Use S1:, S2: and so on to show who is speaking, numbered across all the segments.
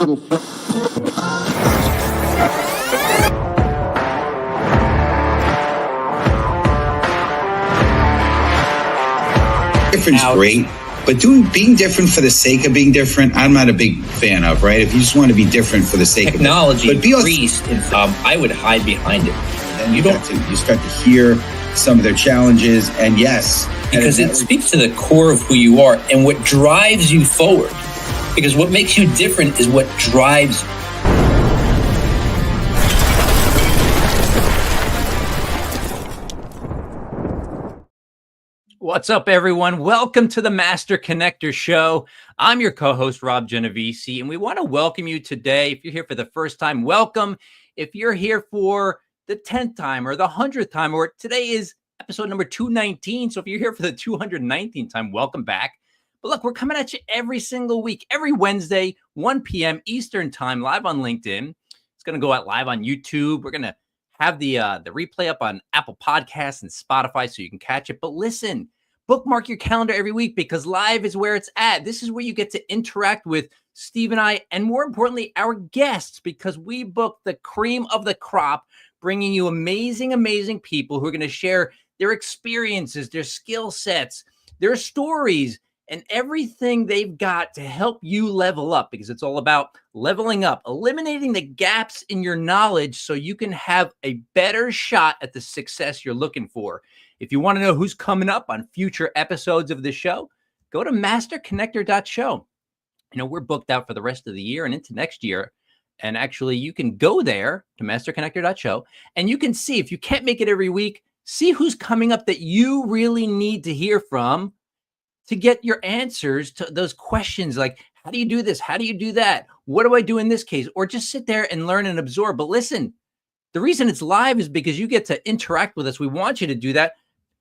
S1: Different's great, but being different for the sake of being different, I'm not a big fan of, right? If you just want to be different for the sake
S2: technology
S1: of it. But
S2: increased, I would hide behind it.
S1: And you start to hear some of their challenges, and yes.
S2: Because it speaks to the core of who you are and what drives you forward. Because what makes you different is what drives you.
S3: What's up, everyone? Welcome to the Master Connector Show. I'm your co-host, Rob Genovese, and we want to welcome you today. If you're here for the first time, welcome. If you're here for the 10th time or the 100th time, or today is episode number 219, so if you're here for the 219th time, welcome back. But look, we're coming at you every single week, every Wednesday, 1 p.m. Eastern time, live on LinkedIn. It's going to go out live on YouTube. We're going to have the replay up on Apple Podcasts and Spotify so you can catch it. But listen, bookmark your calendar every week because live is where it's at. This is where you get to interact with Steve and I, and more importantly, our guests, because we book the cream of the crop, bringing you amazing, amazing people who are going to share their experiences, their skill sets, their stories, and everything they've got to help you level up, because it's all about leveling up, eliminating the gaps in your knowledge so you can have a better shot at the success you're looking for. If you want to know who's coming up on future episodes of the show, go to masterconnector.show. You know, we're booked out for the rest of the year and into next year. And actually, you can go there to masterconnector.show and you can see, if you can't make it every week, see who's coming up that you really need to hear from to get your answers to those questions like, how do you do this? How do you do that? What do I do in this case? Or just sit there and learn and absorb. But listen, the reason it's live is because you get to interact with us. We want you to do that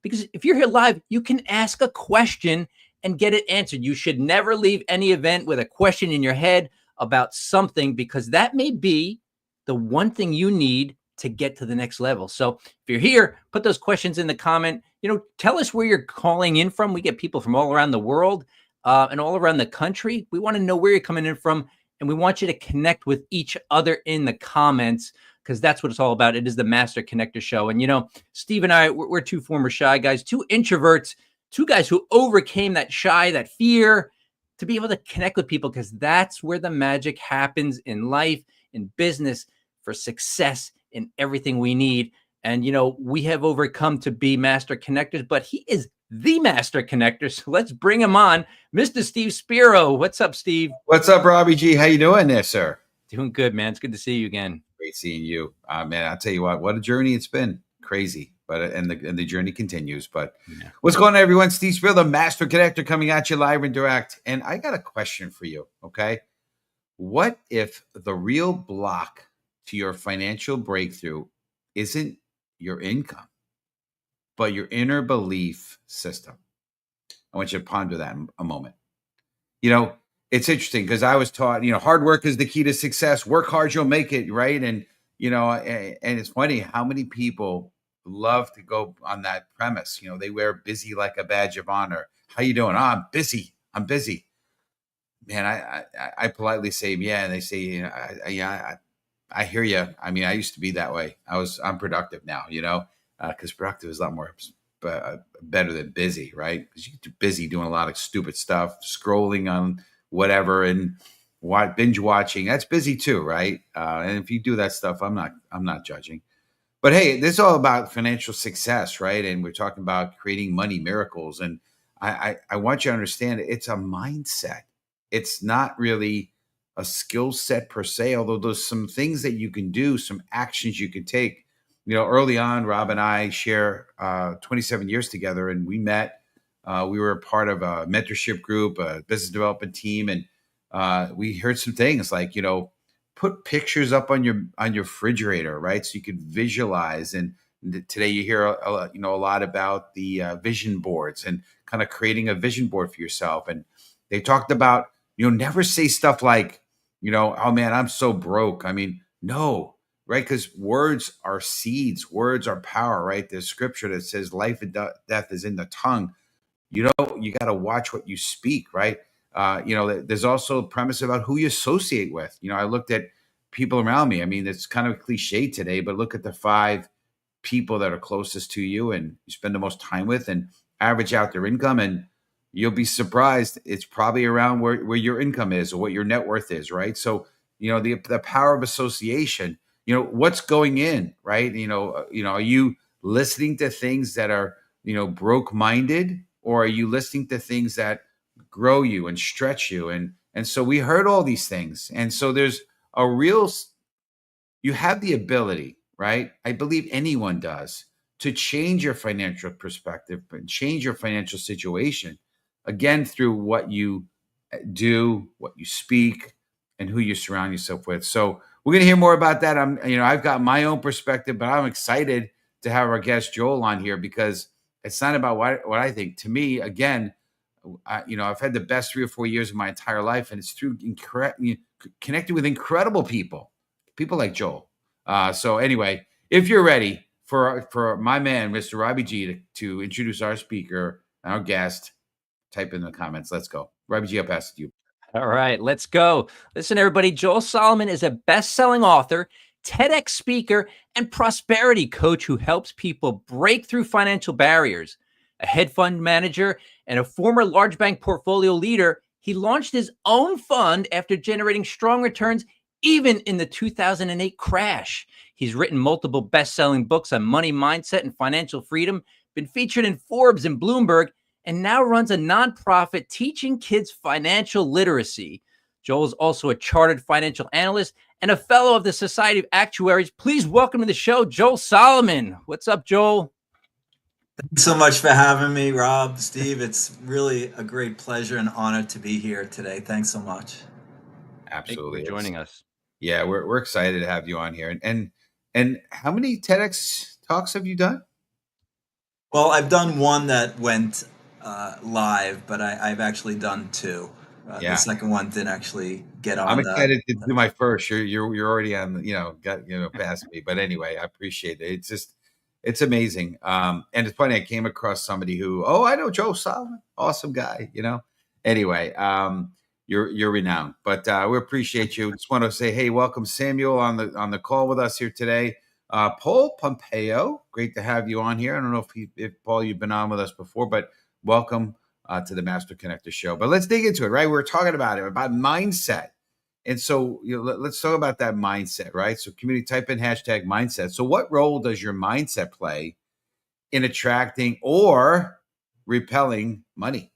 S3: because if you're here live, you can ask a question and get it answered. You should never leave any event with a question in your head about something, because that may be the one thing you need to get to the next level. So if you're here, put those questions in the comment. You know, tell us where you're calling in from. We get people from all around the world and all around the country. We want to know where you're coming in from, and we want you to connect with each other in the comments, because that's what it's all about. It is the Master Connector Show. And, you know, Steve and I, we're two former shy guys, two introverts, two guys who overcame that shy, that fear, to be able to connect with people, because that's where the magic happens in life, in business, for success, in everything we need. And, you know, we have overcome to be master connectors, but he is the master connector. So let's bring him on. Mr. Steve Spiro. What's up, Steve?
S1: What's up, Robbie G? How you doing there, sir?
S3: Doing good, man. It's good to see you again.
S1: Great seeing you. Man, I'll tell you what a journey it's been. Crazy. But and the journey continues. But yeah. What's going on, everyone? Steve Spiro, the Master Connector, coming at you live and direct. And I got a question for you, okay? What if the real block to your financial breakthrough isn't your income, but your inner belief system? I want you to ponder that a moment. You know, it's interesting because I was taught, you know, hard work is the key to success. Work hard, you'll make it, right? And, you know, and it's funny how many people love to go on that premise. You know, they wear busy like a badge of honor. How you doing? Oh, I'm busy. Man, I politely say, yeah. And they say, yeah, I hear you. I mean, I used to be that way. I'm productive now, you know, because productive is a lot more better than busy, right? Because you get too busy doing a lot of stupid stuff, scrolling on whatever and binge watching. That's busy too, right? And if you do that stuff, I'm not judging. But hey, this is all about financial success, right? And we're talking about creating money miracles. And I want you to understand it's a mindset. It's not really a skill set per se, although there's some things that you can do, some actions you can take. You know, early on, Rob and I share 27 years together, and we met. We were a part of a mentorship group, a business development team, and we heard some things like, you know, put pictures up on your refrigerator, right? So you could visualize. And today you hear a lot about the vision boards and kind of creating a vision board for yourself. And they talked about, you know, never say stuff like, you know, oh man, I'm so broke. I mean, no, right? Because words are seeds, words are power, right? There's scripture that says life and death is in the tongue. You know, you got to watch what you speak, right? There's also a premise about who you associate with. I looked at people around me. I mean, it's kind of a cliche today, but look at the 5 people that are closest to you and you spend the most time with, and average out their income, and you'll be surprised. It's probably around where your income is or what your net worth is, right? So, the power of association, what's going in, right? Are you listening to things that are, broke minded, or are you listening to things that grow you and stretch you? And so we heard all these things. And so there's a real, you have the ability, right? I believe anyone does, to change your financial perspective and change your financial situation, again, through what you do, what you speak, and who you surround yourself with. So we're going to hear more about that. I've got my own perspective, but I'm excited to have our guest Joel on here, because it's not about what I think. To me, again, I've had the best 3 or 4 years of my entire life, and it's through connecting with incredible people like Joel. So anyway, if you're ready for my man, Mr. Robbie G, to introduce our speaker, our guest, type in the comments. Let's go. Robbie G, I'll pass it to you.
S3: All right, let's go. Listen, everybody, Joel Salomon is a best-selling author, TEDx speaker, and prosperity coach who helps people break through financial barriers. A hedge fund manager and a former large bank portfolio leader, he launched his own fund after generating strong returns even in the 2008 crash. He's written multiple best-selling books on money mindset and financial freedom, been featured in Forbes and Bloomberg, and now runs a nonprofit teaching kids financial literacy. Joel is also a chartered financial analyst and a fellow of the Society of Actuaries. Please welcome to the show, Joel Salomon. What's up, Joel?
S4: Thanks so much for having me, Rob, Steve. It's really a great pleasure and honor to be here today. Thanks so much.
S1: Absolutely.
S3: Thank you for joining us.
S1: Yeah, we're excited to have you on here. And how many TEDx talks have you done?
S4: Well, I've done one that went live, but I've actually done 2. The second one didn't actually get on.
S1: I'm excited to do my first. You're already on, past me. But anyway, I appreciate it. It's amazing. And it's funny, I came across somebody who, I know Joe Salomon, awesome guy, Anyway, you're renowned, but we appreciate you. Just want to say, hey, welcome Samuel on the call with us here today. Paul Pompeo, great to have you on here. I don't know if Paul, you've been on with us before, but welcome to the Master Connector Show. But let's dig into it, right? We're talking about mindset. And so let's talk about that mindset, right? So community, type in hashtag mindset. So what role does your mindset play in attracting or repelling money?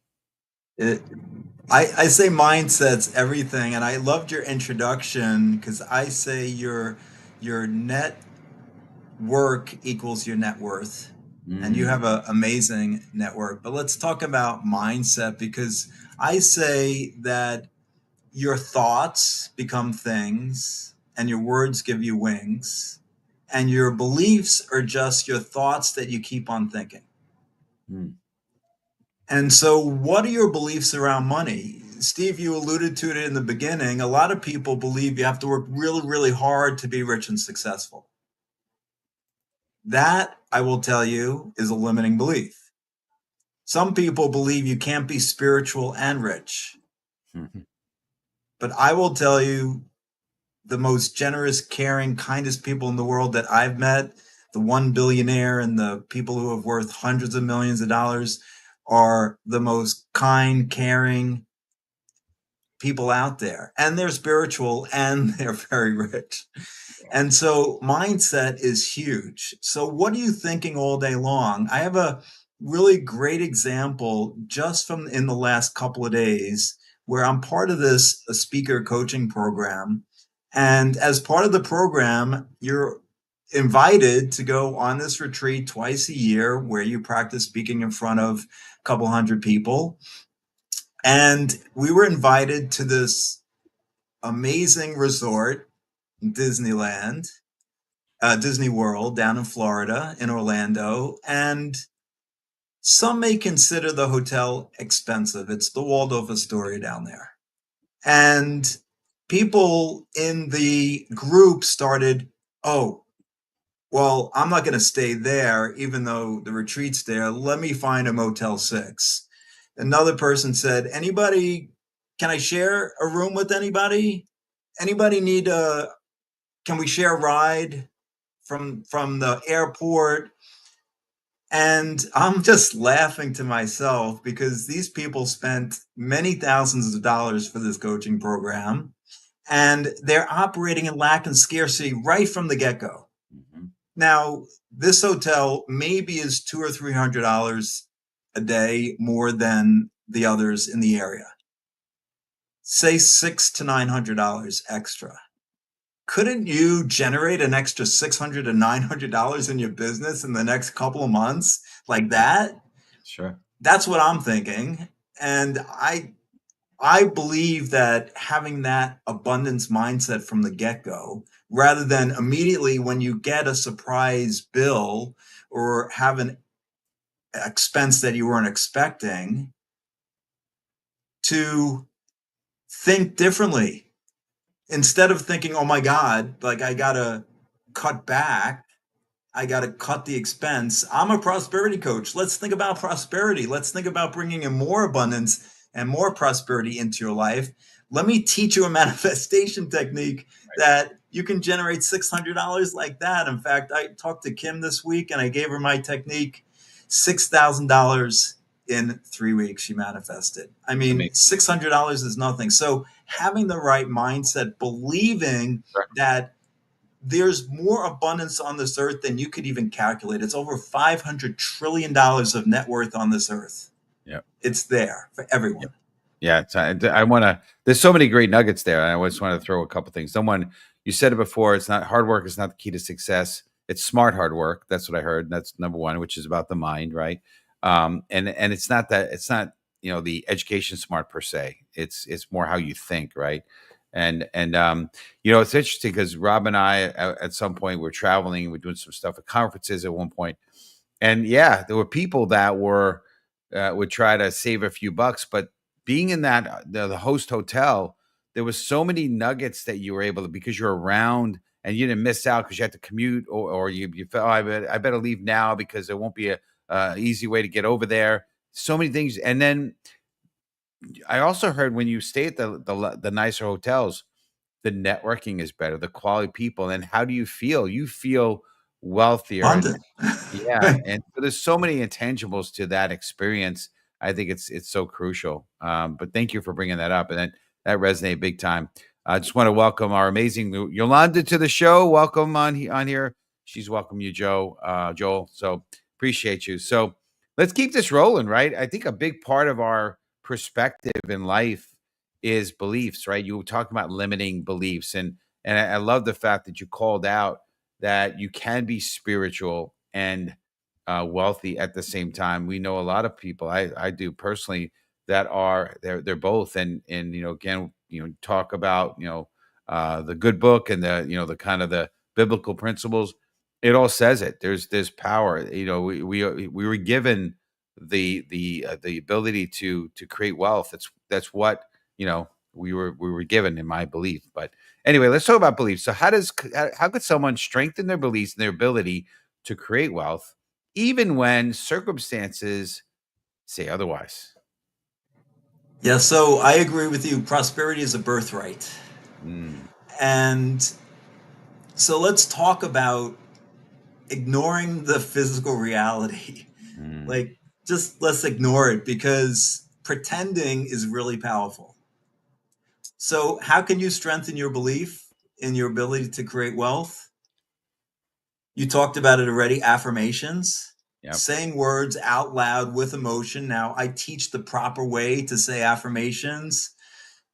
S4: I say mindset's everything. And I loved your introduction, because I say your net work equals your net worth. And you have an amazing network. But let's talk about mindset, because I say that your thoughts become things and your words give you wings, and your beliefs are just your thoughts that you keep on thinking. And so what are your beliefs around money? Steve, you alluded to it in the beginning. A lot of people believe you have to work really, really hard to be rich and successful. That, I will tell you, is a limiting belief. Some people believe you can't be spiritual and rich. But I will tell you, the most generous, caring, kindest people in the world that I've met, the one billionaire and the people who have worth hundreds of millions of dollars, are the most kind, caring people out there. And they're spiritual and they're very rich. And so mindset is huge. So what are you thinking all day long? I have a really great example just from in the last couple of days, where I'm part of this speaker coaching program. And as part of the program, you're invited to go on this retreat twice a year, where you practice speaking in front of a couple hundred people. And we were invited to this amazing resort, Disneyland, Disney World down in Florida, in Orlando. And some may consider the hotel expensive. It's the Waldorf Astoria down there. And people in the group started, well, I'm not going to stay there, even though the retreat's there. Let me find a Motel 6. Another person said, anybody Can I share a room with anybody? Anybody need can we share a ride from the airport? And I'm just laughing to myself because these people spent many thousands of dollars for this coaching program, and they're operating in lack and scarcity right from the get-go. Mm-hmm. Now, this hotel maybe is $200 or $300 a day more than the others in the area. Say $600 to $900 extra. Couldn't you generate an extra $600 to $900 in your business in the next couple of months like that?
S1: Sure.
S4: That's what I'm thinking. And I believe that having that abundance mindset from the get-go, rather than immediately when you get a surprise bill or have an expense that you weren't expecting, to think differently. Instead of thinking, oh my God, like I gotta cut back, I gotta cut the expense. I'm a prosperity coach. Let's think about prosperity. Let's think about bringing in more abundance and more prosperity into your life. Let me teach you a manifestation technique that you can generate $600 like that. In fact, I talked to Kim this week and I gave her my technique. $6,000 in 3 weeks she manifested. I mean, $600 is nothing. So having the right mindset, believing that there's more abundance on this earth than you could even calculate. It's over $500 trillion of net worth on this earth.
S1: Yeah,
S4: it's there for everyone.
S1: Yep. Yeah, I want to. There's so many great nuggets there. I just want to throw a couple things. Someone, you said it before. It's not hard work is not the key to success. It's smart hard work. That's what I heard. That's number one, which is about the mind, right? And it's not that. It's not the education smart per se. It's more how you think, right? And it's interesting because Rob and I at some point we're traveling. We're doing some stuff at conferences at one point, and yeah, there were people that were would try to save a few bucks, but being in that the host hotel, there was so many nuggets that you were able to, because you're around and you didn't miss out because you had to commute or you felt, oh, I better leave now because there won't be a easy way to get over there. So many things. And then I also heard when you stay at the nicer hotels, the networking is better, the quality of people. And how do you feel? You feel wealthier. Yeah. And so there's so many intangibles to that experience. I think it's so crucial. But thank you for bringing that up. And that resonated big time. I just want to welcome our amazing Yolanda to the show. Welcome on here. She's welcome you, Joel. So appreciate you. So let's keep this rolling, right? I think a big part of our perspective in life is beliefs, right? You were talking about limiting beliefs. And I love the fact that you called out that you can be spiritual and wealthy at the same time. We know a lot of people, I do personally, that are they're both. And again, talk about the good book and the kind of the biblical principles. It all says it. There's power. We were given the ability to create wealth. That's what we were given, in my belief. But anyway, let's talk about beliefs. So how could someone strengthen their beliefs and their ability to create wealth even when circumstances say otherwise?
S4: Yeah, so I agree with you. Prosperity is a birthright. And so let's talk about ignoring the physical reality. Like, just let's ignore it, because pretending is really powerful. So how can you strengthen your belief in your ability to create wealth? You talked about it already, affirmations. Yep. Saying words out loud with emotion. Now, I teach the proper way to say affirmations.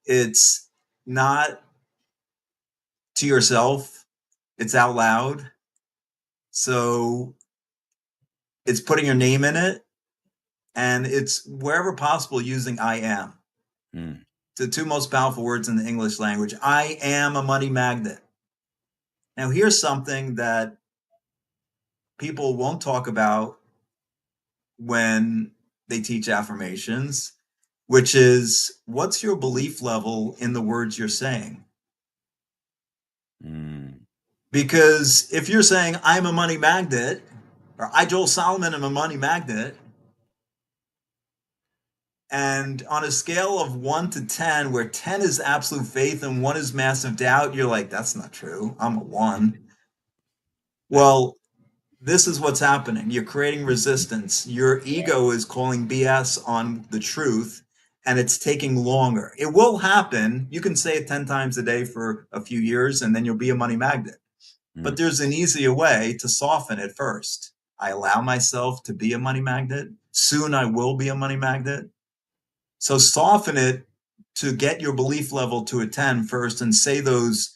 S4: It's not to yourself, it's out loud. So it's putting your name in it, and it's wherever possible using I am. The two most powerful words in the English language. I am a money magnet. Now, here's something that people won't talk about when they teach affirmations, which is, what's your belief level in the words you're saying? Because if you're saying, I'm a money magnet, or I, Joel Salomon, am a money magnet, And on a scale of 1 to 10, where 10 is absolute faith and 1 is massive doubt, you're like, that's not true. I'm a 1. Well, this is what's happening. You're creating resistance. Your ego is calling BS on the truth, and it's taking longer. It will happen. You can say it 10 times a day for a few years, and then you'll be a money magnet. But there's an easier way to soften it first. I allow myself to be a money magnet. Soon I will be a money magnet. So soften it to get your belief level to a 10 first, and say those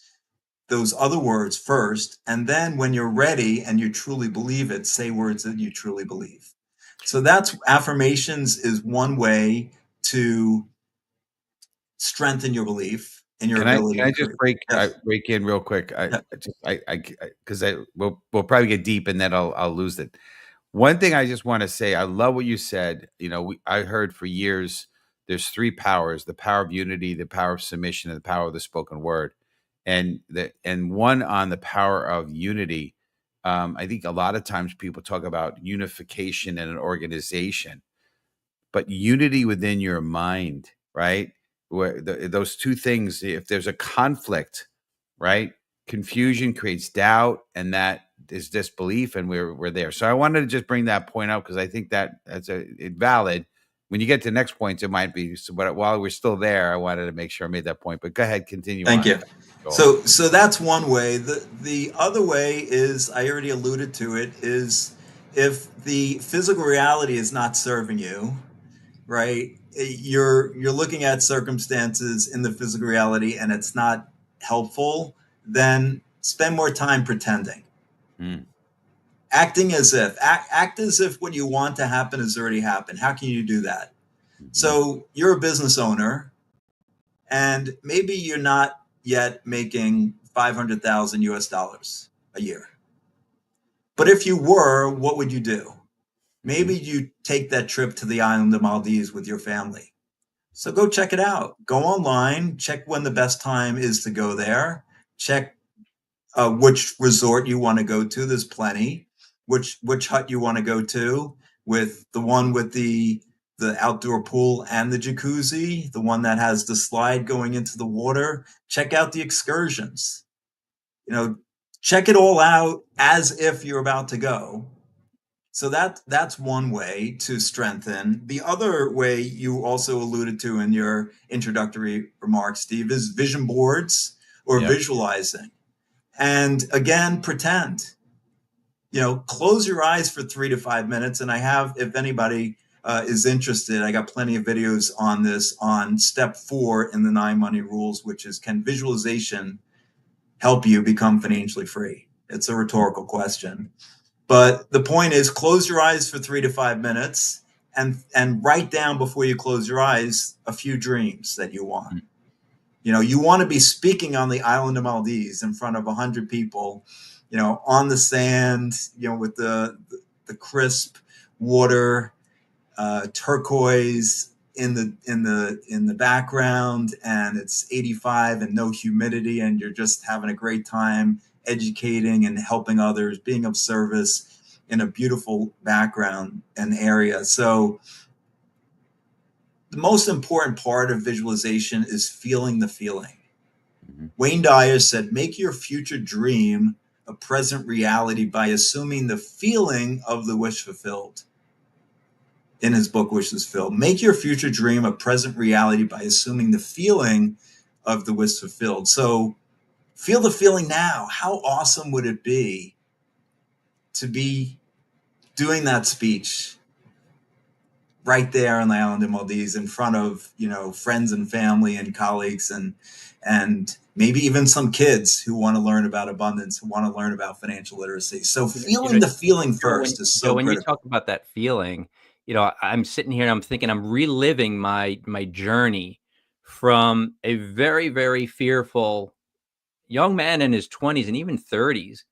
S4: other words first. And then when you're ready and you truly believe it, say words that you truly believe. So that's affirmations is one way to strengthen your belief in your ability.
S1: Can I just break in real quick? Because we'll probably get deep and then I'll lose it. One thing I just want to say, I love what you said. You know, I heard for years there's 3 powers: the power of unity, the power of submission, and the power of the spoken word. And one on the power of unity. I think a lot of times people talk about unification in an organization, but unity within your mind, right? Where those 2 things, if there's a conflict, right? Confusion creates doubt, and that is disbelief, and we're there. So I wanted to just bring that point out because I think that's valid. When you get to the next points, it might be. So, but while we're still there, I wanted to make sure I made that point. But go ahead, continue.
S4: Thank you. So that's one way. The other way is, I already alluded to it, is if the physical reality is not serving you, right? You're looking at circumstances in the physical reality and it's not helpful, then spend more time pretending. Acting as if, act as if what you want to happen has already happened. How can you do that? So you're a business owner, and maybe you're not yet making 500,000 US dollars a year. But if you were, what would you do? Maybe you take that trip to the island of Maldives with your family. So go check it out. Go online, check when the best time is to go there. Check which resort you want to go to. There's plenty. Which hut you want to go to, with the one with the outdoor pool and the jacuzzi, the one that has the slide going into the water. Check out the excursions. You know, check it all out as if you're about to go. So that's one way to strengthen. The other way you also alluded to in your introductory remarks, Steve, is vision boards or visualizing. And again, pretend. You know, close your eyes for 3 to 5 minutes. And I have, if anybody is interested, I got plenty of videos on this on step 4 in the 9 money rules, which is, can visualization help you become financially free? It's a rhetorical question. But the point is, close your eyes for 3 to 5 minutes and write down before you close your eyes a few dreams that you want. You know, you want to be speaking on the island of Maldives in front of 100 people, you know, on the sand, you know, with the crisp water, turquoise in the background, and it's 85 and no humidity, and you're just having a great time educating and helping others, being of service in a beautiful background and area. So the most important part of visualization is feeling the feeling. Wayne Dyer said, make your future dream a present reality by assuming the feeling of the wish fulfilled. In his book, Wishes Fulfilled. Make your future dream a present reality by assuming the feeling of the wish fulfilled. So feel the feeling now. How awesome would it be to be doing that speech right there on the island of Maldives in front of, you know, friends and family and colleagues and maybe even some kids who want to learn about abundance, who want to learn about financial literacy. So feeling the feeling first is so critical.
S3: When you talk about that feeling, you know, I'm sitting here and I'm thinking, I'm reliving my journey from a very, very fearful young man in his 20s and even 30s,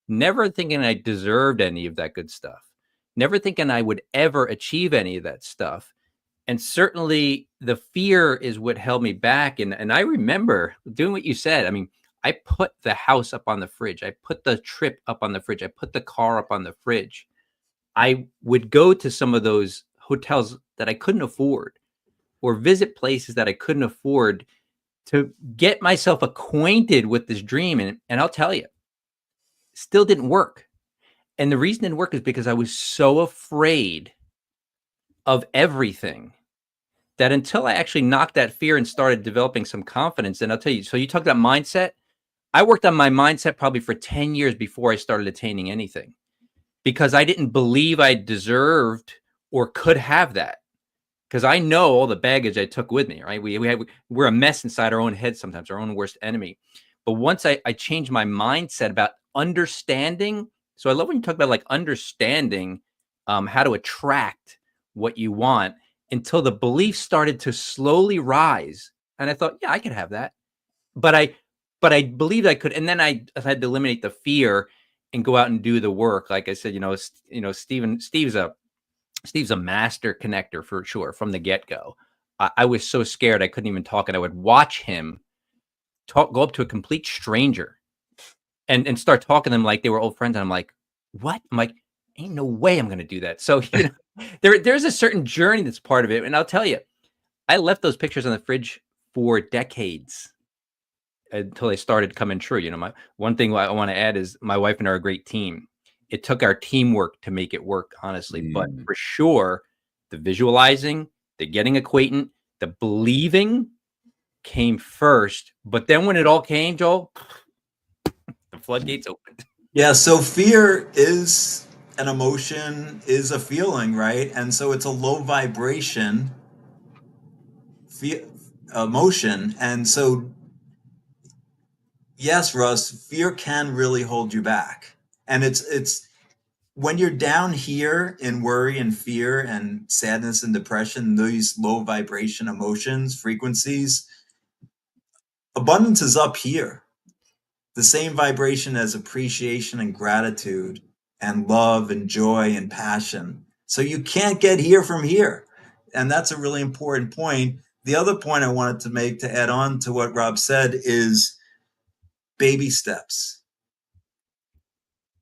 S3: never thinking I deserved any of that good stuff, never thinking I would ever achieve any of that stuff. And certainly the fear is what held me back. And I remember doing what you said. I mean, I put the house up on the fridge. I put the trip up on the fridge. I put the car up on the fridge. I would go to some of those hotels that I couldn't afford. or visit places that I couldn't afford to get myself acquainted with this dream. And I'll tell you, still didn't work. And the reason it didn't work is because I was so afraid of everything that until I actually knocked that fear and started developing some confidence. And I'll tell you, so you talked about mindset. I worked on my mindset probably for 10 years before I started attaining anything, because I didn't believe I deserved or could have that. Because I know all the baggage I took with me, right? We're a mess inside our own head sometimes, our own worst enemy. But once I changed my mindset about understanding, so I love when you talk about like understanding how to attract what you want, until the belief started to slowly rise. And I thought, yeah, I could have that. But I believed I could. And then I had to eliminate the fear and go out and do the work. Like I said, Steve's a master connector for sure from the get-go. I was so scared I couldn't even talk, and I would watch him go up to a complete stranger and start talking to them like they were old friends. And I'm like, what? I'm like, ain't no way I'm going to do that. So, there's a certain journey that's part of it. And I'll tell you, I left those pictures on the fridge for decades until they started coming true. My one thing I want to add is my wife and I are a great team. It took our teamwork to make it work, honestly. But for sure, the visualizing, the getting acquainted, the believing came first. But then when it all came, Joel, the floodgates opened.
S4: Yeah, so fear is an emotion, is a feeling, right? And so it's a low vibration emotion. And so, yes, Russ, fear can really hold you back. And it's when you're down here in worry and fear and sadness and depression, these low vibration emotions, frequencies, abundance is up here. The same vibration as appreciation and gratitude and love and joy and passion. So you can't get here from here. And that's a really important point. The other point I wanted to make to add on to what Rob said is baby steps.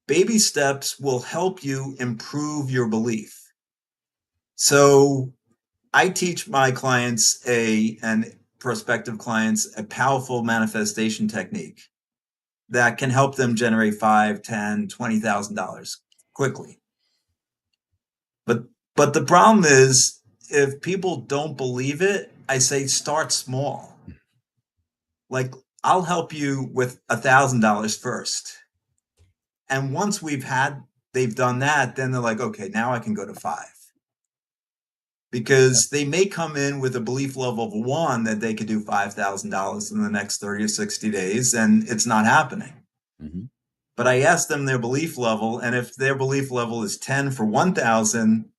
S4: Baby steps will help you improve your belief. So I teach my clients and prospective clients a powerful manifestation technique that can help them generate $5,000, $10,000, $20,000 quickly. But the problem is, if people don't believe it, I say start small. Like, I'll help you with $1,000 first. And once they've done that, then they're like, okay, now I can go to 5. Because they may come in with a belief level of 1 that they could do $5,000 in the next 30 or 60 days, and it's not happening. Mm-hmm. But I ask them their belief level, and if their belief level is 10 for 1,000,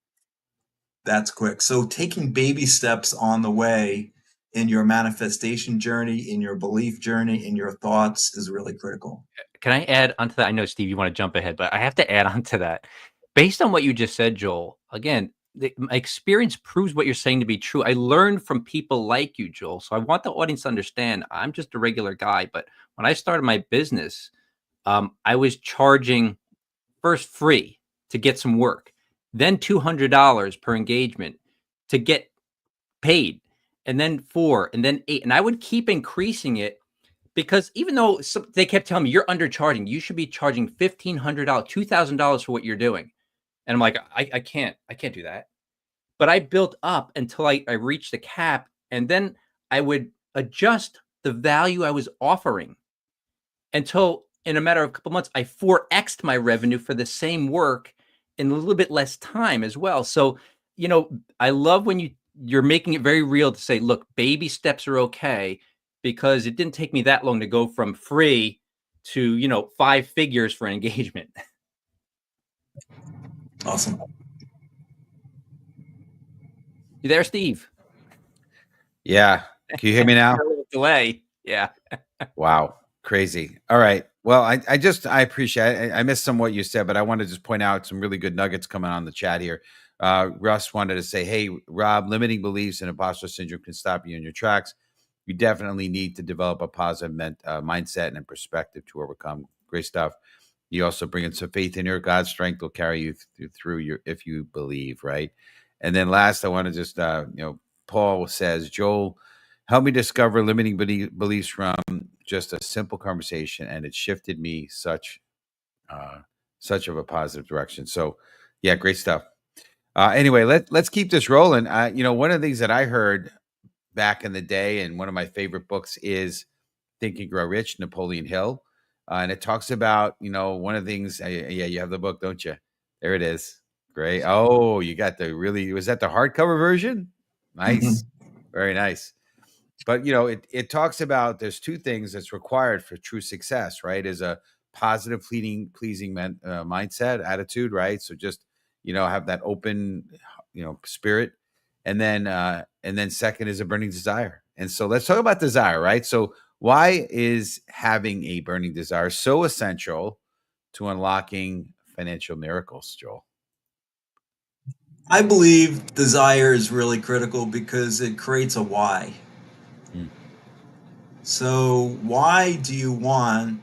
S4: that's quick. So taking baby steps on the way in your manifestation journey, in your belief journey, in your thoughts is really critical.
S3: Can I add onto that? I know, Steve, you want to jump ahead, but I have to add on to that. Based on what you just said, Joel, again, my experience proves what you're saying to be true. I learned from people like you, Joel. So I want the audience to understand I'm just a regular guy. But when I started my business, I was charging first free to get some work, then $200 per engagement to get paid, and then 4, and then 8. And I would keep increasing it, because even though they kept telling me you're undercharging, you should be charging $1,500, $2,000 for what you're doing. And I'm like, I can't do that. But I built up until I reached the cap, and then I would adjust the value I was offering until in a matter of a couple months, I 4x'd my revenue for the same work in a little bit less time as well. So, I love when you're making it very real to say, look, baby steps are okay, because it didn't take me that long to go from free to, 5 figures for an engagement.
S4: Awesome.
S3: You there, Steve?
S1: Yeah. Can you hear me now?
S3: A little delay. Yeah.
S1: Wow. Crazy. All right. Well, I appreciate it. I missed some of what you said, but I want to just point out some really good nuggets coming on the chat here. Russ wanted to say, hey, Rob, limiting beliefs and imposter syndrome can stop you in your tracks. You definitely need to develop a positive mindset and perspective to overcome. Great stuff. You also bring in some faith in your God's strength will carry you through if you believe, right? And then last, I want to just, Paul says, Joel, help me discover limiting beliefs from just a simple conversation, and it shifted me such of a positive direction. So, yeah, great stuff. Anyway, let's keep this rolling. One of the things that I heard back in the day, and one of my favorite books is Think and Grow Rich, Napoleon Hill. And it talks about, one of the things, yeah, you have the book, don't you? There it is. Great. Oh, you got was that the hardcover version? Nice. Very nice. But, it talks about there's two things that's required for true success, right? Is a positive, pleasing mindset, attitude, right? So just, have that open, spirit. And then second is a burning desire. And so let's talk about desire, right? So why is having a burning desire so essential to unlocking financial miracles, Joel?
S4: I believe desire is really critical because it creates a why. So why do you want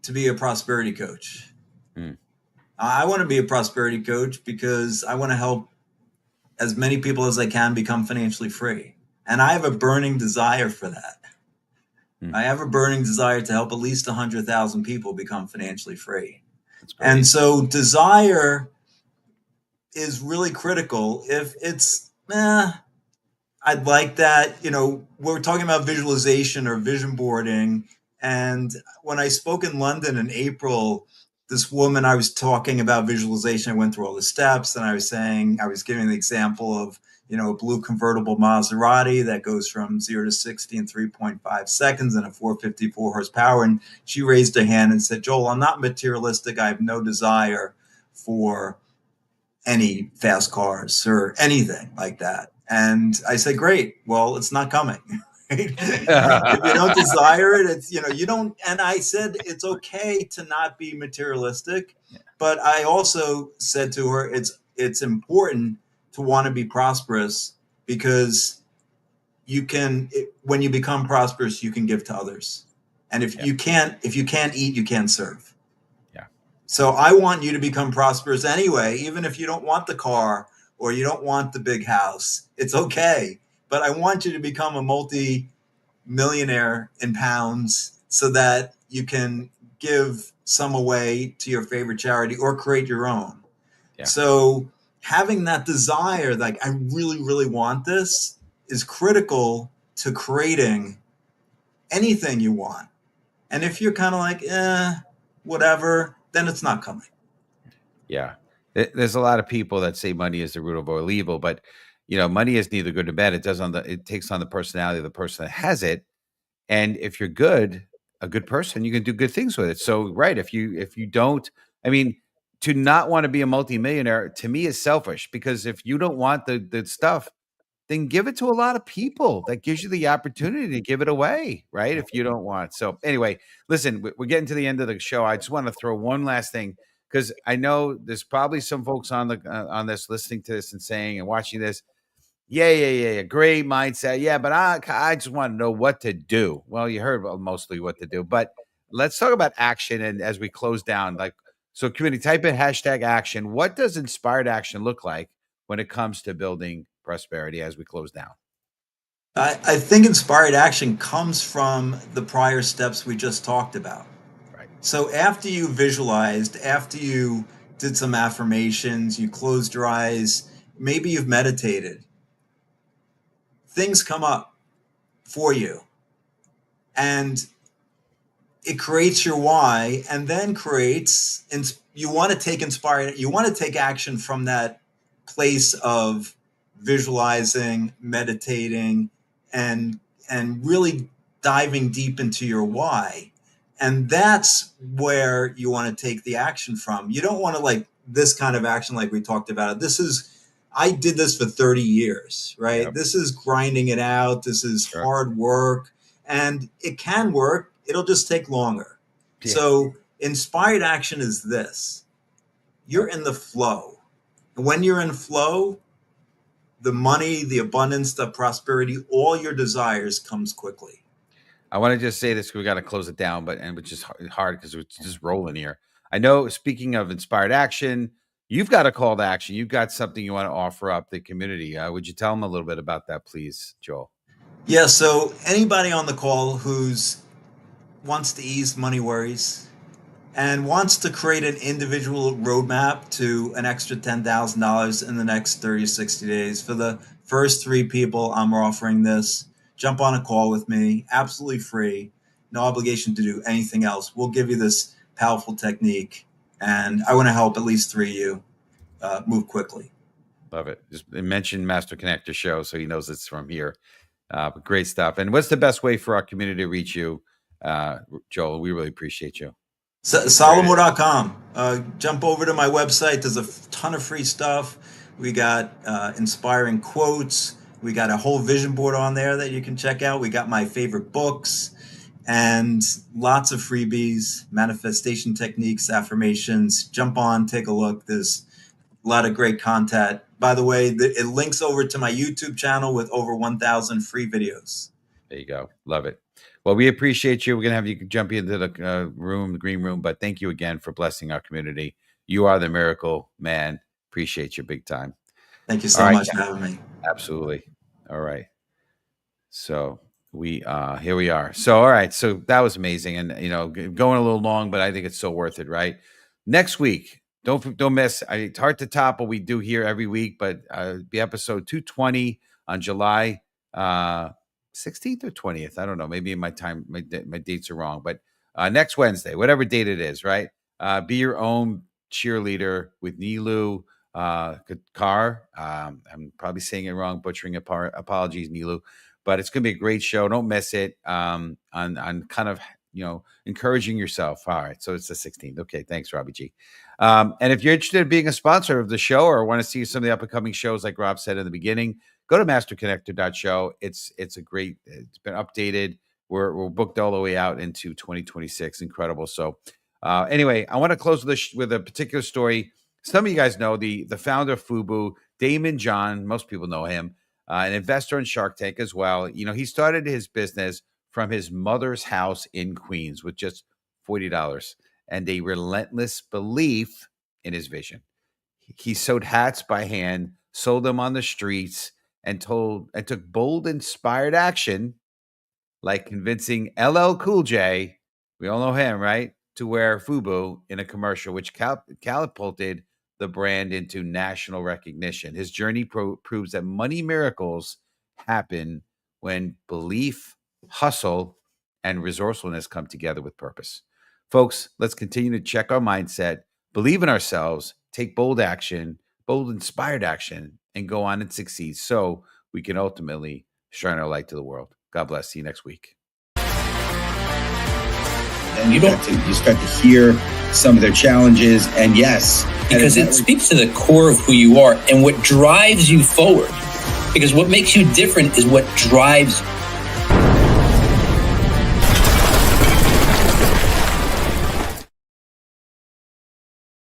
S4: to be a prosperity coach? I want to be a prosperity coach because I want to help as many people as I can become financially free. And I have a burning desire for that. I have a burning desire to help at least 100,000 people become financially free. And so desire is really critical. If it's, I'd like that, we're talking about visualization or vision boarding. And when I spoke in London in April, this woman, I was talking about visualization. I went through all the steps, and I was giving the example of, a blue convertible Maserati that goes from 0 to 60 in 3.5 seconds and a 454 horsepower. And she raised her hand and said, Joel, I'm not materialistic. I have no desire for any fast cars or anything like that. And I said, great. Well, it's not coming. If you don't desire it, it's, you don't. And I said, it's okay to not be materialistic. But I also said to her, it's important to want to be prosperous because when you become prosperous, you can give to others. And if you can't eat, you can't serve.
S1: Yeah.
S4: So I want you to become prosperous anyway, even if you don't want the car or you don't want the big house. It's okay. But I want you to become a multi-millionaire in pounds so that you can give some away to your favorite charity or create your own. Yeah. So having that desire, like I really, really want this, is critical to creating anything you want. And if you're kind of like, whatever, then it's not coming.
S1: Yeah. There's a lot of people that say money is the root of all evil, but money is neither good nor bad. It takes on the personality of the person that has it. And if you're a good person, you can do good things with it. So, right. If you don't, to not want to be a multimillionaire to me is selfish, because if you don't want the stuff, then give it to a lot of people. That gives you the opportunity to give it away, right? If you don't want. So anyway, listen, we're getting to the end of the show. I just want to throw one last thing, because I know there's probably some folks on this listening to this and saying and watching this, yeah, great mindset. Yeah, but I just want to know what to do. Well, you heard mostly what to do, but let's talk about action. And as we close down, so community, type in #action. What does inspired action look like when it comes to building prosperity as we close down?
S4: I think inspired action comes from the prior steps we just talked about.
S1: Right.
S4: So after you visualized, after you did some affirmations, you closed your eyes, maybe you've meditated, things come up for you. And it creates your why, and then you want to take action from that place of visualizing, meditating, and really diving deep into your why. And that's where you want to take the action from. You don't want to this kind of action like we talked about. I did this for 30 years, right? Yep. This is grinding it out. This is hard work, and it can work. It'll just take longer. Yeah. So inspired action is this. You're in the flow. And when you're in flow, the money, the abundance, the prosperity, all your desires comes quickly.
S1: I want to just say this, because we got to close it down, which is hard because we're just rolling here. I know, speaking of inspired action, you've got a call to action. You've got something you want to offer up the community. Would you tell them a little bit about that, please, Joel?
S4: Yeah. So anybody on the call who's wants to ease money worries and wants to create an individual roadmap to an extra $10,000 in the next 30 to 60 days, for the first 3 people, I'm offering this. Jump on a call with me, absolutely free, no obligation to do anything else. We'll give you this powerful technique, and I want to help at least 3 of you move quickly.
S1: Love it. Just mention Master Connector Show so he knows it's from here. But great stuff. And what's the best way for our community to reach you, Joel? We really appreciate you.
S4: Salomon.com. Jump over to my website. There's a ton of free stuff. We got inspiring quotes. We got a whole vision board on there that you can check out. We got my favorite books and lots of freebies, manifestation techniques, affirmations. Jump on, take a look. There's a lot of great content. By the way, it links over to my YouTube channel with over 1,000 free videos.
S1: There you go. Love it. Well, we appreciate you. We're going to have you jump into the the green room, but thank you again for blessing our community. You are the miracle man. Appreciate you big time.
S4: Thank you so much for having me.
S1: Absolutely. All right. So here we are. So, all right. So that was amazing. And, going a little long, but I think it's so worth it, right? Next week, don't miss. It's hard to top what we do here every week, but be episode 220 on July 16th or 20th. I don't know. Maybe my dates are wrong, but next Wednesday, whatever date it is, right? Be your own cheerleader with Nilu Kar. I'm probably saying it wrong, butchering apologies, Nilu, but it's going to be a great show. Don't miss it. On kind of, encouraging yourself. All right. So it's the 16th. Okay. Thanks, Robbie G. And if you're interested in being a sponsor of the show or want to see some of the up and coming shows, like Rob said in the beginning, go to masterconnector.show. It's been updated. We're booked all the way out into 2026. Incredible. So anyway, I want to close with a particular story. Some of you guys know the founder of FUBU, Damon John. Most people know him, an investor in Shark Tank as well. He started his business from his mother's house in Queens with just $40 and a relentless belief in his vision. He sewed hats by hand, sold them on the streets, and took bold, inspired action, like convincing LL Cool J, we all know him, right, to wear FUBU in a commercial, which catapulted the brand into national recognition. His journey proves that money miracles happen when belief, hustle, and resourcefulness come together with purpose. Folks, let's continue to check our mindset, believe in ourselves, take bold action, bold, inspired action, and go on and succeed so we can ultimately shine our light to the world. God bless. See you next week.
S5: And you start to hear some of their challenges, and yes,
S2: because it speaks to the core of who you are and what drives you forward. Because what makes you different is what drives you.